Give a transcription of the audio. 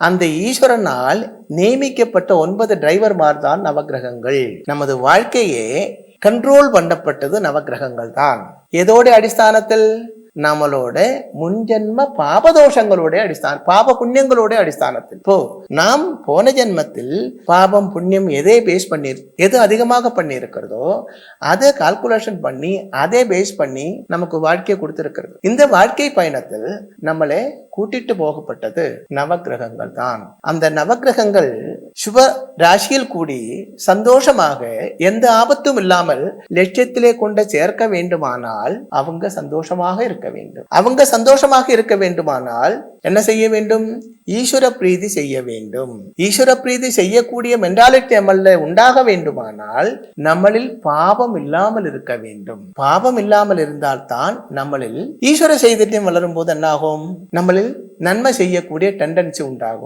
அந்த ஈஸ்வரனால் நியமிக்கப்பட்ட 9 டிரைவர்மார் தான் நவகிரகங்கள். நமது வாழ்க்கையே கண்ட்ரோல் பண்ணப்பட்டது நவகிரகங்கள் தான். எதோட அடிஸ்தானத்தில்? நம்மளோட முன்ஜென்ம பாபதோஷங்களோட அடிஸ்தானம், பாப புண்ணியங்களோட அடிஸ்தானத்தில். இப்போ நாம் போன ஜென்மத்தில் பாபம் புண்ணியம் எதை பேஸ் பண்ணி, எது அதிகமாக பண்ணி இருக்கிறதோ அதை கால்குலேஷன் பண்ணி அதை பேஸ் பண்ணி நமக்கு வாழ்க்கையை கொடுத்திருக்கிறது. இந்த வாழ்க்கை பயணத்தில் நம்மளை கூட்டிட்டு போகப்பட்டது நவகிரகங்கள் தான். அந்த நவகிரகங்கள் சுப ராசியில் கூடி சந்தோஷமாக எந்த ஆபத்தும் இல்லாமல் லட்சியத்திலே கொண்டு சேர்க்க வேண்டுமானால் அவங்க சந்தோஷமாக இருக்க வேண்டும். அவங்க சந்தோஷமாக இருக்க வேண்டுமானால் என்ன செய்ய வேண்டும்? ஈஸ்வர பிரீதி செய்ய வேண்டும். ஈஸ்வர பிரீதி செய்யக்கூடிய மென்டாலிட்டி நம்மள உண்டாக வேண்டுமானால் நம்மளில் பாவம் இல்லாமல் இருக்க வேண்டும். பாவம் இல்லாமல் இருந்தால்தான் நம்மளில் ஈஸ்வர சைதன்யம் வளரும் போது என்னாகும்? நம்மளில் நன்மை செய்யக்கூடிய டெண்டன்சி உண்டாகும்.